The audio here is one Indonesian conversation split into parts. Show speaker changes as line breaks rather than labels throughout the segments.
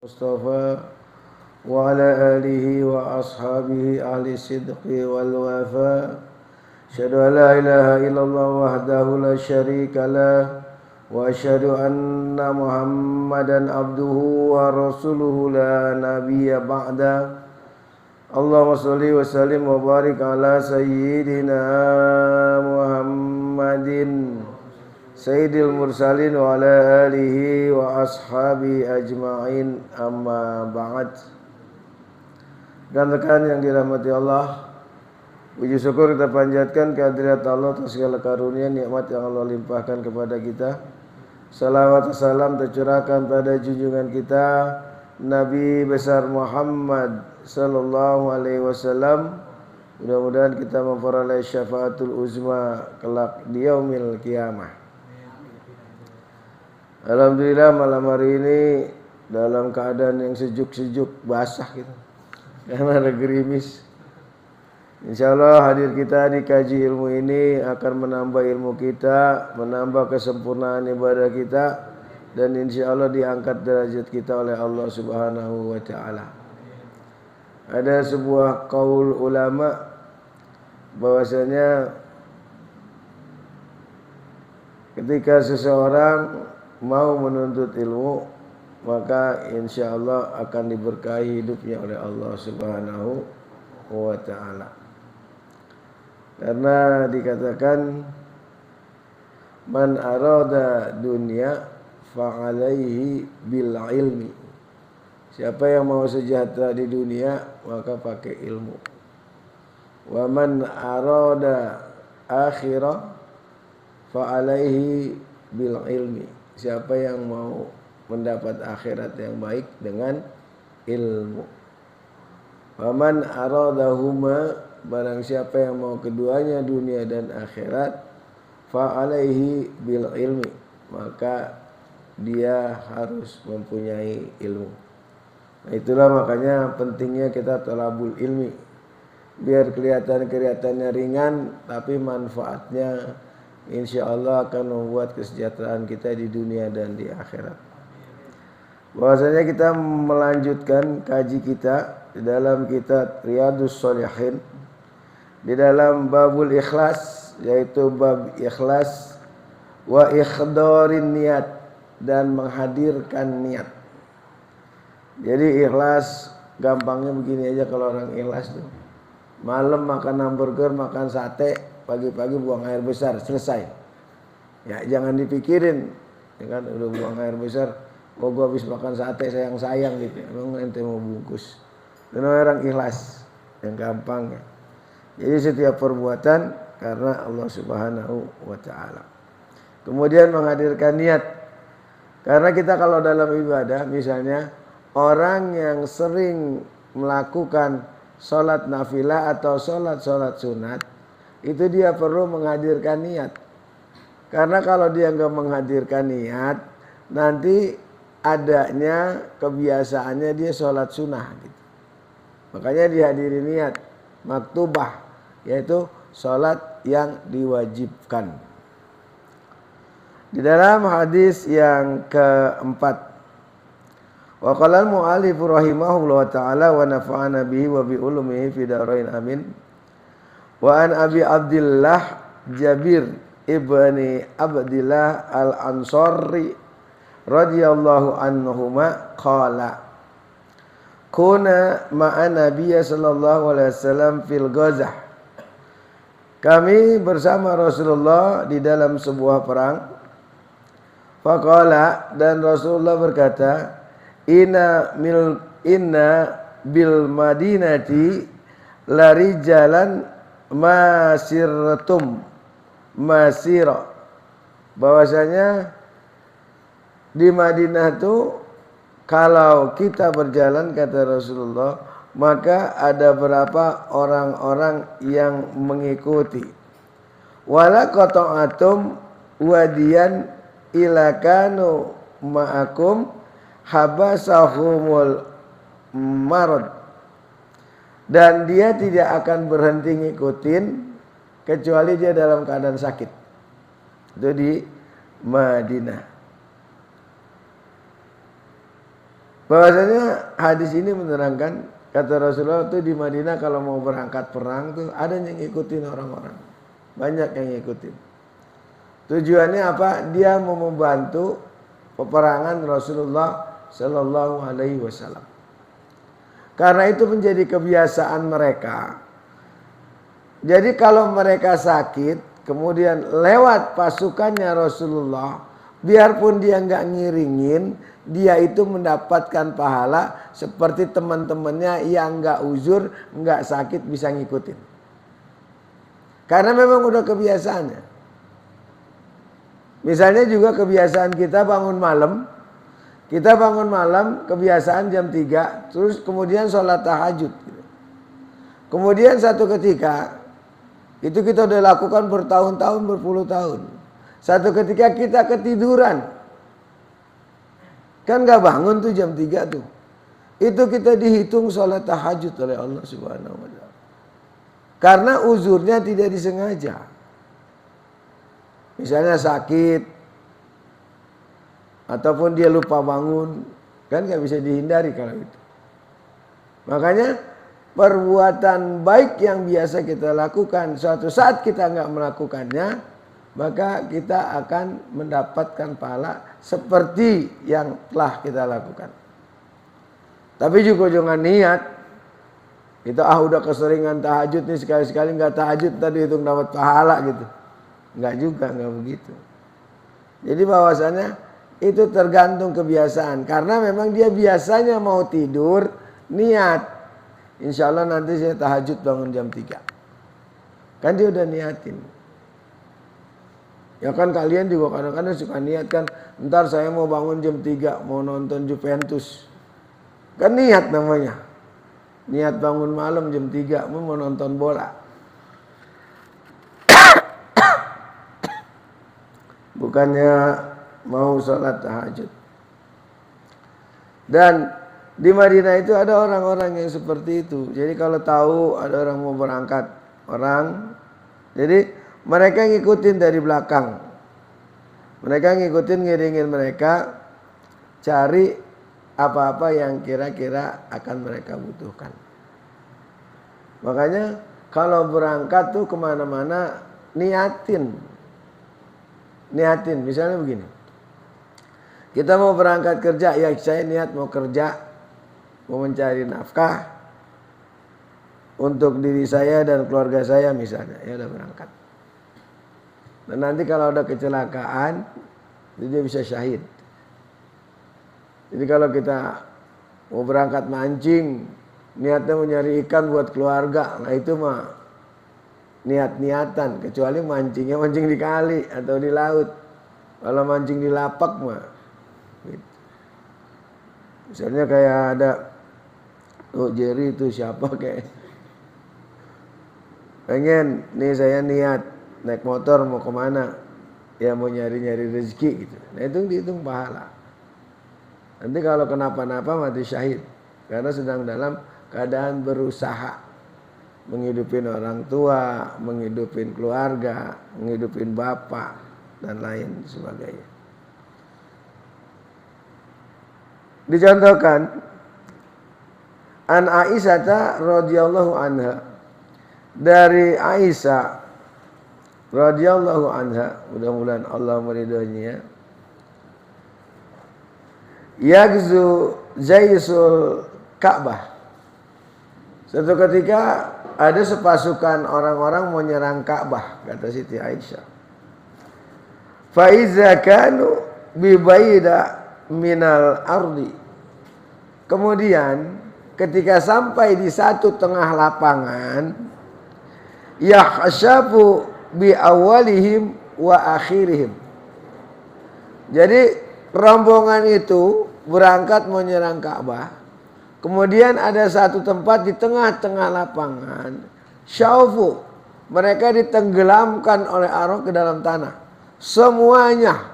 Mustafa wa ala alihi wa ashabihi ahli sidqi wal wafa. Asyhadu an la ilaha illallah wahdahu la syarika lah wa asyhadu anna Muhammadan abduhu wa rasuluhu la nabiyya ba'da. Allahumma shalli wa sallim wa barik ala sayyidina Muhammadin Sayyidil Mursalin wa ala alihi wa ashabi ajma'in, amma ba'd. Dan rekan yang dirahmati Allah, puji syukur kita panjatkan kehadirat Allah atas segala karunia nikmat yang Allah limpahkan kepada kita. Salawat salam tercurahkan pada junjungan kita Nabi besar Muhammad sallallahu alaihi wasallam. Mudah-mudahan kita memperoleh syafaatul uzma kelak di yaumil qiyamah. Alhamdulillah malam hari ini dalam keadaan yang sejuk-sejuk basah gitu, karena ada gerimis. Insyaallah hadir kita di kaji ilmu ini akan menambah ilmu kita, menambah kesempurnaan ibadah kita, dan insyaallah diangkat derajat kita oleh Allah Subhanahu wa taala. Ada sebuah qaul ulama bahwasanya ketika seseorang mau menuntut ilmu, maka insya Allah akan diberkahi hidupnya oleh Allah Subhanahu wa ta'ala. Karena dikatakan man arada dunya fa'alaihi bil ilmi. Siapa yang mau sejahtera di dunia, maka pakai ilmu. Wa man arada akhirah fa'alaihi bil ilmi. Siapa yang mau mendapat akhirat yang baik dengan ilmu. Faman aradahuma, barang siapa yang mau keduanya dunia dan akhirat, fa alaihi bil ilmi, maka dia harus mempunyai ilmu. Nah, itulah makanya pentingnya kita thalabul ilmi. Biar kelihatannya ringan, tapi manfaatnya insya Allah akan membuat kesejahteraan kita di dunia dan di akhirat. Bahwasanya kita melanjutkan kaji kita di dalam kitab Riyadhus Shalihin, di dalam babul ikhlas, yaitu bab ikhlas wa ikhdarin niat, dan menghadirkan niat. Jadi ikhlas gampangnya begini aja kalau orang ikhlas tuh. Malam makan hamburger, makan sate, pagi-pagi buang air besar, selesai. Ya jangan dipikirin, ya kan, udah buang air besar, oh gua habis makan sate sayang-sayang gitu. Emang ente mau bungkus. Itu orang ikhlas yang gampang ya. Jadi setiap perbuatan karena Allah Subhanahu wa taala. Kemudian menghadirkan niat. Karena kita kalau dalam ibadah, misalnya orang yang sering melakukan sholat nafilah atau sholat sunat, itu dia perlu menghadirkan niat. Karena kalau dia nggak menghadirkan niat, nanti adanya kebiasaannya dia sholat sunnah gitu. Makanya dihadiri niat maktubah, yaitu sholat yang diwajibkan. Di dalam hadis yang keempat, wa qala al-mu'allif rahimahullah ta'ala wa nafa'ana bihi wa bi ulumihi fi darain amin. Wa an Abi Abdillah Jabir ibni Abdillah al-Ansari radhiyallahu anhuma qala kuna ma'a Nabiy sallallahu alaihi wasallam fil ghazah. Kami bersama Rasulullah di dalam sebuah perang. Faqala, dan Rasulullah berkata, inna bil madinati larijalan masiratum masira, bahwasanya di Madinah itu kalau kita berjalan, kata Rasulullah, maka ada berapa orang-orang yang mengikuti. Wala qata'atum wadiyan ila kanu ma'akum habasahumul marad, dan dia tidak akan berhenti ngikutin kecuali dia dalam keadaan sakit. Itu di Madinah. Bahwasanya hadis ini menerangkan, kata Rasulullah tuh di Madinah kalau mau berangkat perang tuh ada yang ngikutin orang-orang. Banyak yang ngikutin. Tujuannya apa? Dia mau membantu peperangan Rasulullah Sallallahu Alaihi Wasallam. Karena itu menjadi kebiasaan mereka. Jadi kalau mereka sakit, kemudian lewat pasukannya Rasulullah, biarpun dia nggak ngiringin, dia itu mendapatkan pahala seperti teman-temannya yang nggak uzur, nggak sakit bisa ngikutin. Karena memang udah kebiasaannya. Misalnya juga kebiasaan kita bangun malam. Kita bangun malam kebiasaan jam 3, terus kemudian sholat tahajud. Kemudian satu ketika, itu kita udah lakukan bertahun-tahun, berpuluh tahun. Satu ketika kita ketiduran. Kan gak bangun tuh jam 3 tuh. Itu kita dihitung sholat tahajud oleh Allah Subhanahu wa ta'ala. Karena uzurnya tidak disengaja. Misalnya sakit, ataupun dia lupa bangun, kan gak bisa dihindari kalau itu. Makanya perbuatan baik yang biasa kita lakukan, suatu saat kita gak melakukannya, maka kita akan mendapatkan pahala seperti yang telah kita lakukan. Tapi juga jangan niat kita udah keseringan tahajud nih, sekali-sekali nggak tahajud tadi hitung dapat pahala gitu. Nggak juga, nggak begitu. Jadi bahwasannya itu tergantung kebiasaan. Karena memang dia biasanya mau tidur, niat, insya Allah nanti saya tahajud bangun jam 3. Kan dia udah niatin. Ya kan kalian juga kadang-kadang suka niat kan, ntar saya mau bangun jam 3 mau nonton Juventus. Kan niat namanya. Niat bangun malam jam 3 mau nonton bola. Bukannya mau sholat tahajud. Dan di Madinah itu ada orang-orang yang seperti itu. Jadi kalau tahu ada orang mau berangkat jadi mereka ngikutin dari belakang. Mereka ngikutin, ngiringin mereka, cari apa-apa yang kira-kira akan mereka butuhkan. Makanya kalau berangkat tuh kemana-mana niatin. Misalnya begini. Kita mau berangkat kerja, ya saya niat mau kerja, mau mencari nafkah untuk diri saya dan keluarga saya misalnya, ya udah berangkat. Dan nanti kalau ada kecelakaan, dia bisa syahid. Jadi kalau kita mau berangkat mancing, niatnya mau nyari ikan buat keluarga, nah itu mah niat-niatan. Kecuali mancingnya mancing di kali atau di laut. Kalau mancing di lapak mah, gitu. Misalnya kayak ada Jerry itu siapa kayak, pengen nih saya niat naik motor mau kemana, ya mau nyari-nyari rezeki gitu. Nah itu dihitung pahala. Nanti kalau kenapa-napa mati syahid. Karena sedang dalam keadaan berusaha menghidupin orang tua, menghidupin keluarga, menghidupin bapak, dan lain sebagainya. Dicontohkan an Aisyah radhiyallahu anha, dari Aisyah radhiyallahu anha, mudah-mudahan Allah meridhoinya, Yaghzu Jaisul Ka'bah. Suatu ketika ada sepasukan orang-orang mau nyerang Ka'bah, kata Siti Aisyah. Fa iza kanu bi baida minal ardi. Kemudian ketika sampai di satu tengah lapangan, yahsyafu bi awalihim wa akhirihim. Jadi rombongan itu berangkat menyerang Ka'bah. Kemudian ada satu tempat di tengah-tengah lapangan, syaufu, mereka ditenggelamkan oleh arwah ke dalam tanah. Semuanya.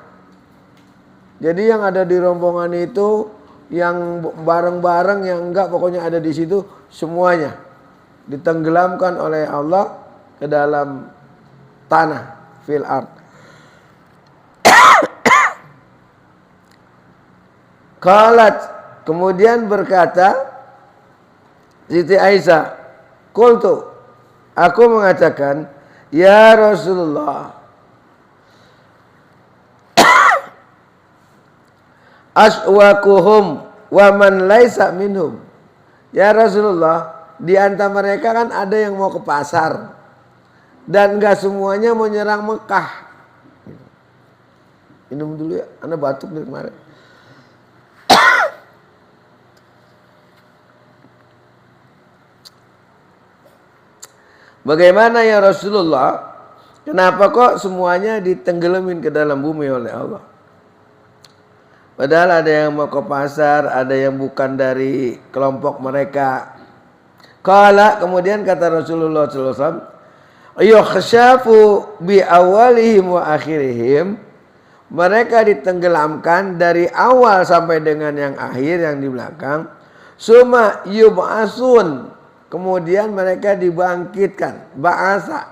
Jadi yang ada di rombongan itu, yang bareng-bareng, yang enggak, pokoknya ada di situ, semuanya ditenggelamkan oleh Allah ke dalam tanah, fil ard. Qalat Kemudian berkata Siti Aisyah, qultu, aku mengatakan, ya Rasulullah, aswaquhum wa man laisa minhum. Ya Rasulullah, di antara mereka kan ada yang mau ke pasar dan enggak semuanya mau nyerang Mekah. Minum dulu ya, Anda batuk dari kemarin. Bagaimana ya Rasulullah? Kenapa kok semuanya ditenggelamin ke dalam bumi oleh Allah? Padahal ada yang mau ke pasar, ada yang bukan dari kelompok mereka. Qala, kemudian kata Rasulullah SAW, yukhshafu bi awalihim wa akhirihim. Mereka ditenggelamkan dari awal sampai dengan yang akhir, yang di belakang. Suma yub'asun, kemudian mereka dibangkitkan. Ba'asa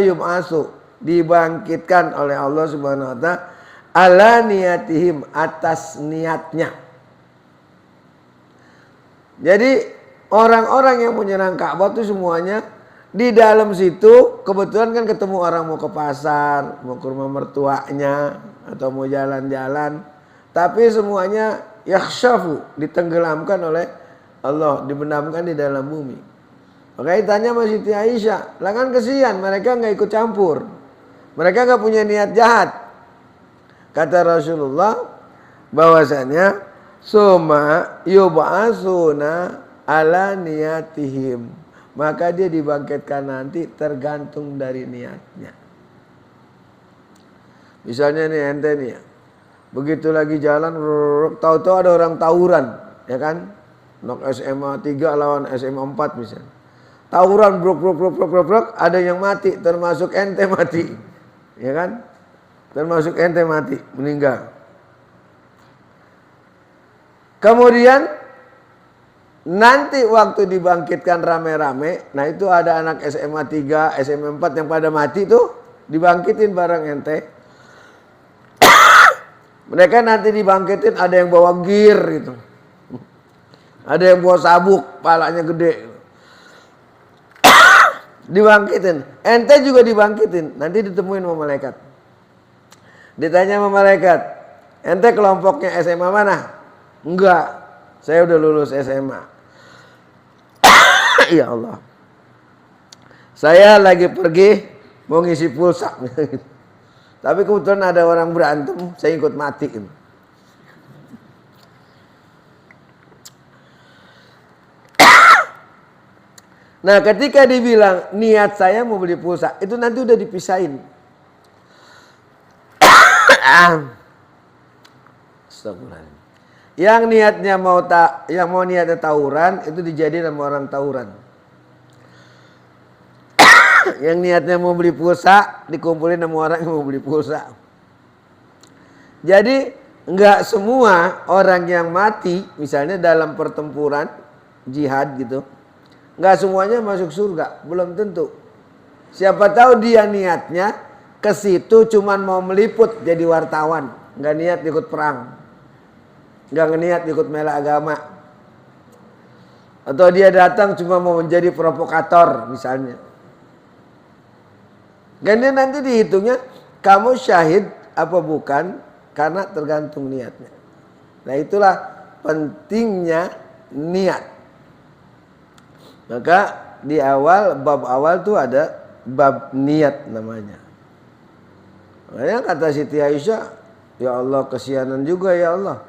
yub'asu, dibangkitkan oleh Allah Subhanahu wa ta'ala ala niyatihim, atas niatnya. Jadi orang-orang yang menyerang Ka'bah itu semuanya di dalam situ, kebetulan kan ketemu orang mau ke pasar, mau ke rumah mertuanya, atau mau jalan-jalan, tapi semuanya yakhshafu, ditenggelamkan oleh Allah, dibenamkan di dalam bumi. Makanya tanya sama Siti Aisyah, lah kan kesian, mereka nggak ikut campur, mereka nggak punya niat jahat. Kata Rasulullah bahwasanya summa yub'asuna ala niyatihim, maka dia dibangkitkan nanti tergantung dari niatnya. Misalnya nih ente nih ya, begitu lagi jalan, tahu-tahu ada orang tawuran, ya kan? Nok SMA 3 lawan SMA 4 misalnya. Tawuran brok, ada yang mati, termasuk ente mati. Ya kan? Termasuk ente mati, meninggal. Kemudian nanti waktu dibangkitkan rame-rame, nah itu ada anak SMA 3, SMA 4 yang pada mati tuh, dibangkitin bareng ente. Mereka nanti dibangkitin, ada yang bawa gear gitu. Ada yang bawa sabuk, palanya gede. Dibangkitin, ente juga dibangkitin, nanti ditemuin sama malaikat. Ditanya sama malaikat, ente kelompoknya SMA mana? Enggak, saya udah lulus SMA. Ya Allah, saya lagi pergi mau ngisi pulsa. Tapi kebetulan ada orang berantem, saya ikut mati. Nah ketika dibilang niat saya mau beli pulsa, itu nanti udah dipisahin. Astagfirullahaladzim. Yang niatnya yang mau niatnya tawuran itu dijadiin sama orang tawuran. Yang niatnya mau beli pulsa dikumpulin sama orang yang mau beli pulsa. Jadi nggak semua orang yang mati misalnya dalam pertempuran jihad gitu, nggak semuanya masuk surga, belum tentu. Siapa tahu dia niatnya ke situ cuman mau meliput jadi wartawan, nggak niat ikut perang, nggak niat ikut bela agama, atau dia datang cuma mau menjadi provokator misalnya. Dan nanti dihitungnya kamu syahid apa bukan, karena tergantung niatnya. Nah itulah pentingnya niat. Maka di awal, bab awal tuh ada bab niat namanya. Makanya kata Siti Aisyah, ya Allah kesianan juga ya Allah.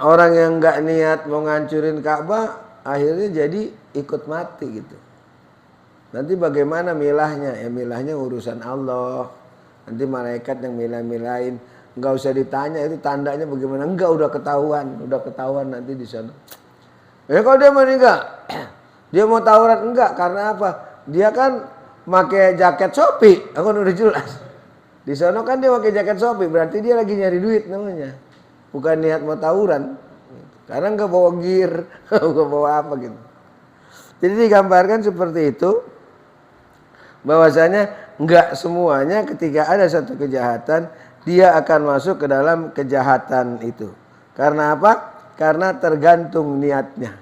Orang yang nggak niat mau ngancurin Ka'bah, akhirnya jadi ikut mati gitu. Nanti bagaimana milahnya? Ya milahnya urusan Allah. Nanti malaikat yang milah-milahin. Nggak usah ditanya itu tandanya bagaimana. Enggak, udah ketahuan nanti di sana. Ya kalau dia meninggal, dia mau tawuran enggak, karena apa? Dia kan pakai jaket Shopee, aku udah jelas. Di sana kan dia pakai jaket Shopee, berarti dia lagi nyari duit namanya. Bukan niat mau tawuran. Karena enggak bawa gear, enggak bawa apa gitu. Jadi digambarkan seperti itu, bahwasanya enggak semuanya ketika ada satu kejahatan dia akan masuk ke dalam kejahatan itu. Karena apa? Karena tergantung niatnya.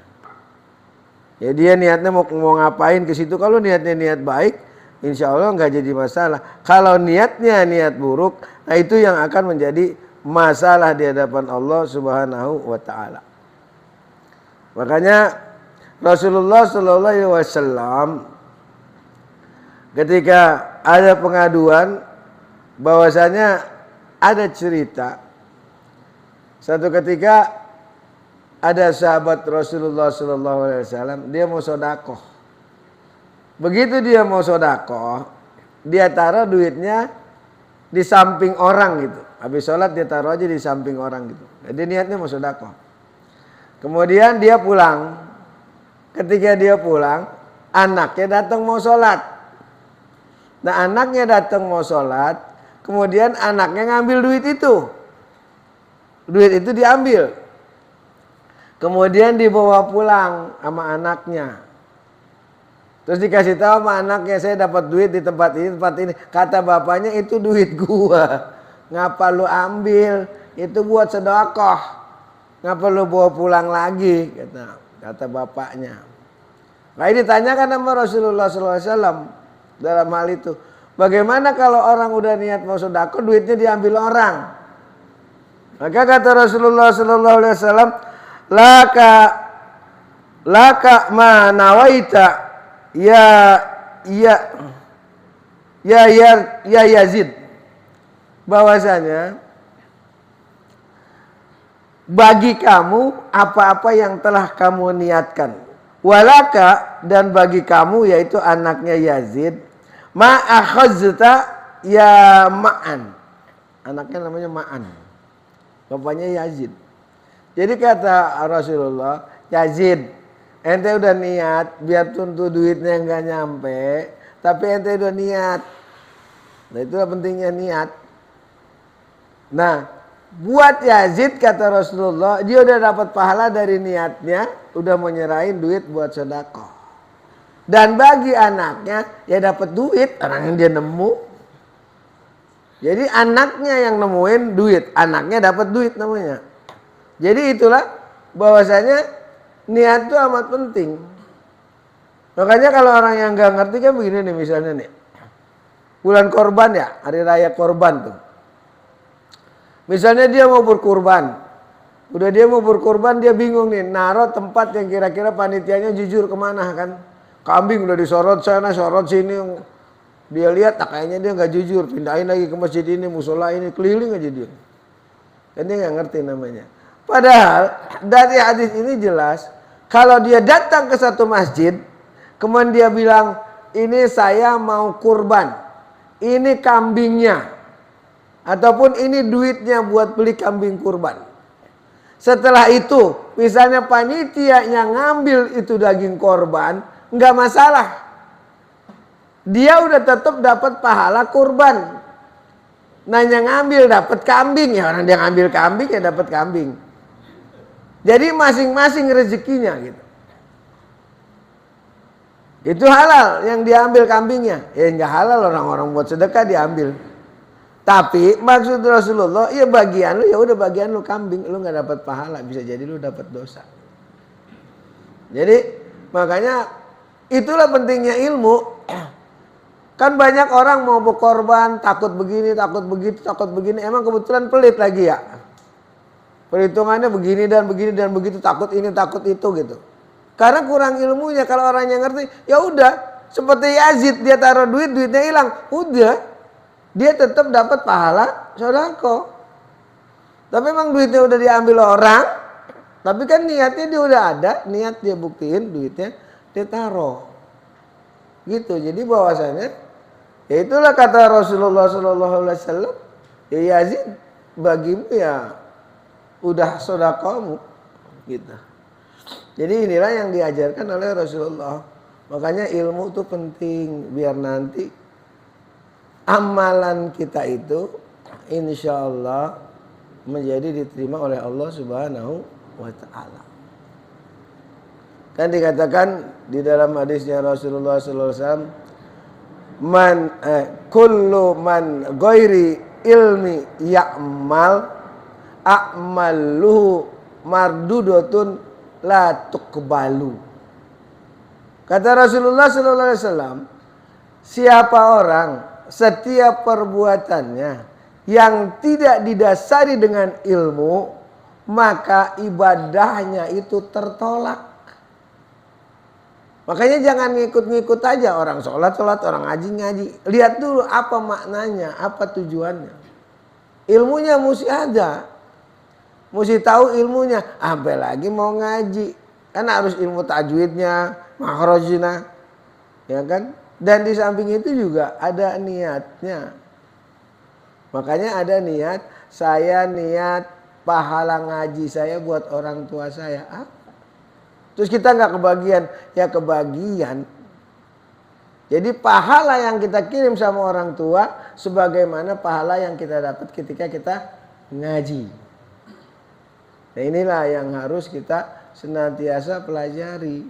Ya dia niatnya mau ngapain ke situ. Kalau niatnya niat baik, insya Allah nggak jadi masalah. Kalau niatnya niat buruk, nah itu yang akan menjadi masalah di hadapan Allah Subhanahu wa taala. Makanya Rasulullah sallallahu alaihi wasallam ketika ada pengaduan bahwasanya ada cerita satu ketika ada sahabat Rasulullah sallallahu alaihi wasallam dia mau sedekah. Begitu dia mau sedekah, dia taruh duitnya di samping orang gitu. Habis sholat dia taruh aja di samping orang gitu. Jadi niatnya mau sedekah. Kemudian dia pulang. Ketika dia pulang, anaknya datang mau sholat. Nah anaknya datang mau sholat, kemudian anaknya ngambil duit itu. Duit itu diambil. Kemudian dibawa pulang sama anaknya. Terus dikasih tahu sama anaknya, saya dapat duit di tempat ini. Kata bapaknya, itu duit gua. Ngapa lu ambil? Itu buat sedekah. Ngapa lu bawa pulang lagi? Kata bapaknya. Nah ini ditanyakan sama Rasulullah SAW dalam hal itu. Bagaimana kalau orang udah niat mau sedekah, duitnya diambil orang? Maka kata Rasulullah SAW, laka ma nawaita ya Yazid. Bahwasanya bagi kamu apa-apa yang telah kamu niatkan. Walaka dan bagi kamu yaitu anaknya Yazid. Ma akhazta ya Ma'an. Anaknya namanya Ma'an. Bapaknya Yazid. Jadi kata Rasulullah, Yazid, ente udah niat biar tentu duitnya nggak nyampe, tapi ente udah niat. Nah itulah pentingnya niat. Nah buat Yazid kata Rasulullah, dia udah dapat pahala dari niatnya, udah mau nyerahin duit buat sedekah. Dan bagi anaknya ya dapat duit, orang yang dia nemu. Jadi anaknya yang nemuin duit, anaknya dapat duit namanya. Jadi itulah bahwasanya niat itu amat penting. Makanya kalau orang yang nggak ngerti kan begini nih misalnya nih, bulan korban ya, hari raya korban tuh. Misalnya dia mau berkurban, udah dia mau berkurban dia bingung nih, naruh tempat yang kira-kira panitianya jujur kemana kan? Kambing udah disorot sana, sorot sini, dia lihat tak kayaknya dia nggak jujur, pindahin lagi ke masjid ini, musola ini, keliling aja dia. Kan dia nggak ngerti namanya. Padahal dari hadis ini jelas, kalau dia datang ke satu masjid, kemudian dia bilang, ini saya mau kurban, ini kambingnya. Ataupun ini duitnya buat beli kambing kurban. Setelah itu, misalnya panitia yang ngambil itu daging korban, nggak masalah. Dia udah tetap dapat pahala kurban. Nanya ngambil dapat kambing, ya orang dia ngambil kambing ya dapat kambing. Jadi masing-masing rezekinya gitu. Itu halal yang diambil kambingnya. Ya nggak halal orang-orang buat sedekah diambil. Tapi maksud Rasulullah, ya bagian lu ya udah bagian lu kambing, lu nggak dapat pahala, bisa jadi lu dapat dosa. Jadi makanya itulah pentingnya ilmu. Kan banyak orang mau berkorban takut begini, takut begitu, takut begini. Emang kebetulan pelit lagi ya. Perhitungannya begini dan begitu, takut ini, takut itu gitu. Karena kurang ilmunya. Kalau orang yang ngerti, ya udah seperti Yazid dia taruh duit, duitnya hilang, udah. Dia tetap dapat pahala sedekah. Tapi memang duitnya udah diambil orang. Tapi kan niatnya dia udah ada. Niat dia buktiin duitnya dia taruh. Gitu. Jadi bahwasanya ya itulah kata Rasulullah SAW. Ya Yazid bagimu ya udah sedekahmu. Gitu. Jadi inilah yang diajarkan oleh Rasulullah. Makanya ilmu itu penting. Biar nanti amalan kita itu insya Allah menjadi diterima oleh Allah Subhanahu wa ta'ala. Kan dikatakan di dalam hadisnya Rasulullah SAW, kullu man ghairi ilmi ya'mal a'maluhu mardudotun la tuqbalu. Kata Rasulullah sallallahu alaihi wasallam, siapa orang setiap perbuatannya yang tidak didasari dengan ilmu, maka ibadahnya itu tertolak. Makanya jangan ngikut-ngikut aja orang sholat, orang ngaji. Lihat dulu apa maknanya, apa tujuannya. Ilmunya mesti ada. Mesti tahu ilmunya. Sampai lagi mau ngaji. Kan harus ilmu tajwidnya, makhrajnya. Ya kan? Dan di samping itu juga ada niatnya. Makanya ada niat, saya niat pahala ngaji saya buat orang tua saya. Terus kita nggak kebagian, ya kebagian. Jadi pahala yang kita kirim sama orang tua sebagaimana pahala yang kita dapat ketika kita ngaji. Nah inilah yang harus kita senantiasa pelajari.